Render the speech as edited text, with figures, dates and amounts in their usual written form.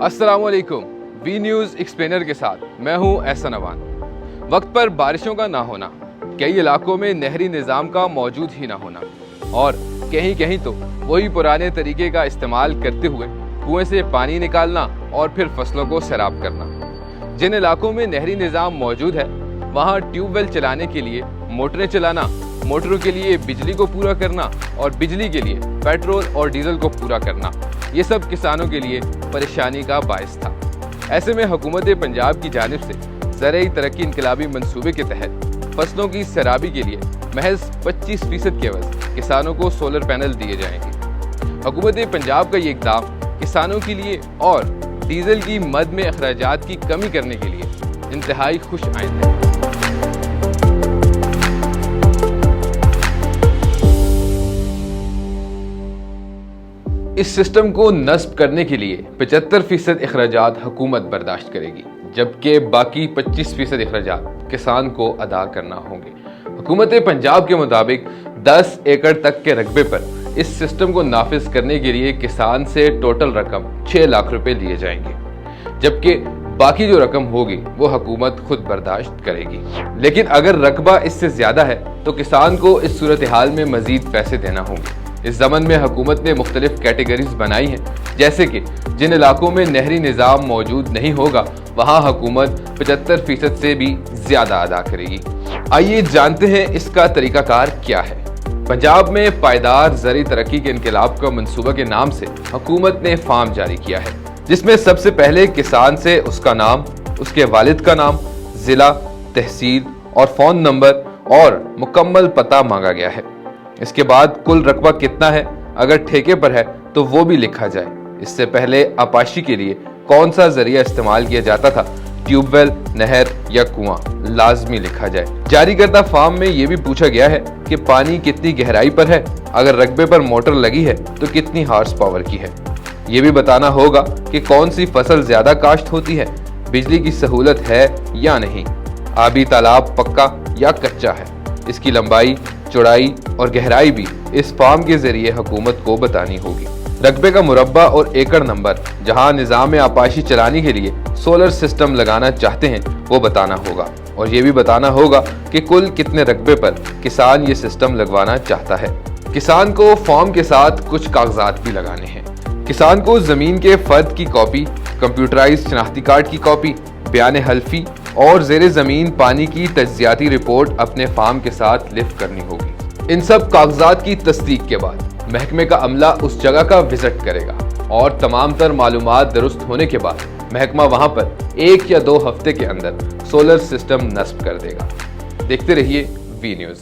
अस्सलाम वालेकुम। V news explainer के साथ मैं हूं एहसन अवान। वक्त पर बारिशों का ना होना, कई इलाकों में नहरी निज़ाम का मौजूद ही ना होना और कहीं कहीं तो वही पुराने तरीके का इस्तेमाल करते हुए कुएं से पानी निकालना और फिर फसलों को सैराब करना। जिन इलाकों में नहरी निज़ाम मौजूद है वहाँ ट्यूबवेल चलाने के लिए मोटरें चलाना, मोटरों के लिए बिजली को पूरा करना और बिजली के लिए पेट्रोल और डीजल को पूरा करना, ये सब किसानों के लिए परेशानी का बायस था। ऐसे में हुकूमत पंजाब की जानिब से ज़राई तरक्की इनकलाबी मंसूबे के तहत फसलों की सैराबी के लिए महज 25% के एवज़ किसानों को सोलर पैनल दिए जाएंगे। हुकूमत पंजाब का ये इक़दाम किसानों के लिए और डीजल की मद में अखराजात की कमी करने के लिए इंतहाई खुश आइंद है। इस सिस्टम को नस्ब करने के लिए 75% अखराजात हुकूमत बर्दाश्त करेगी, जबकि बाकी 25% अखराजात किसान को अदा करना होंगे। हुकूमत पंजाब के मुताबिक 10 एकड़ तक के रकबे पर इस सिस्टम को नाफिज करने के लिए किसान से टोटल रकम 6 लाख रुपए लिए जाएंगे, जबकि बाकी जो रकम होगी वो हुकूमत खुद बर्दाश्त करेगी। लेकिन अगर रकबा इससे ज्यादा है तो किसान को इस सूरत हाल में मजीद पैसे देना होंगे। इस ज़मन में हुकूमत ने मुख्तलिफ कैटेगरीज बनाई हैं, जैसे कि जिन इलाकों में नहरी निज़ाम मौजूद नहीं होगा वहाँ हुकूमत 75% से भी ज़्यादा अदा करेगी। आइए जानते हैं इसका तरीकाकार क्या है। पंजाब में पायदार ज़राई तरक्की के इनकलाब का मंसूबा के नाम से हुकूमत ने फार्म जारी किया है, जिसमें सबसे पहले किसान से उसका नाम, उसके वालिद का नाम, ज़िला, तहसील और फ़ोन नंबर और मुकम्मल पता मांगा गया है। इसके बाद कुल रकबा कितना है, अगर ठेके पर है तो वो भी लिखा जाए। इससे पहले आपाशी के लिए कौन सा जरिया इस्तेमाल किया जाता था, ट्यूबवेल, नहर या कुआं, लाजमी लिखा जाए। जारी करदा फार्म में ये भी पूछा गया है कि पानी कितनी गहराई पर है, अगर रकबे पर मोटर लगी है तो कितनी हार्स पावर की है। ये भी बताना होगा कि कौन सी फसल ज्यादा काश्त होती है, बिजली की सहूलत है या नहीं, आबी तालाब पक्का या कच्चा है, इसकी लंबाई, चौड़ाई और गहराई भी इस फार्म के जरिए हुकूमत को बतानी होगी। रकबे का मुरब्बा और एकड़ नंबर जहां निज़ाम आपाशी चलाने के लिए सोलर सिस्टम लगाना चाहते हैं वो बताना होगा, और ये भी बताना होगा कि कुल कितने रकबे पर किसान ये सिस्टम लगवाना चाहता है। किसान को फॉर्म के साथ कुछ कागजात भी लगाने हैं। किसान को जमीन के फर्द की कॉपी, कंप्यूटराइज्ड शनाख्ती कार्ड की कॉपी, बयान हल्फी और ज़ेरे ज़मीन पानी की तज्जियाती रिपोर्ट अपने फार्म के साथ लिफ्ट करनी होगी। इन सब कागजात की तस्दीक के बाद महकमे का अमला उस जगह का विजिट करेगा और तमाम तर मालूमात दुरुस्त होने के बाद महकमा वहां पर 1 या 2 हफ्ते के अंदर सोलर सिस्टम नस्ब कर देगा। देखते रहिए वी न्यूज़।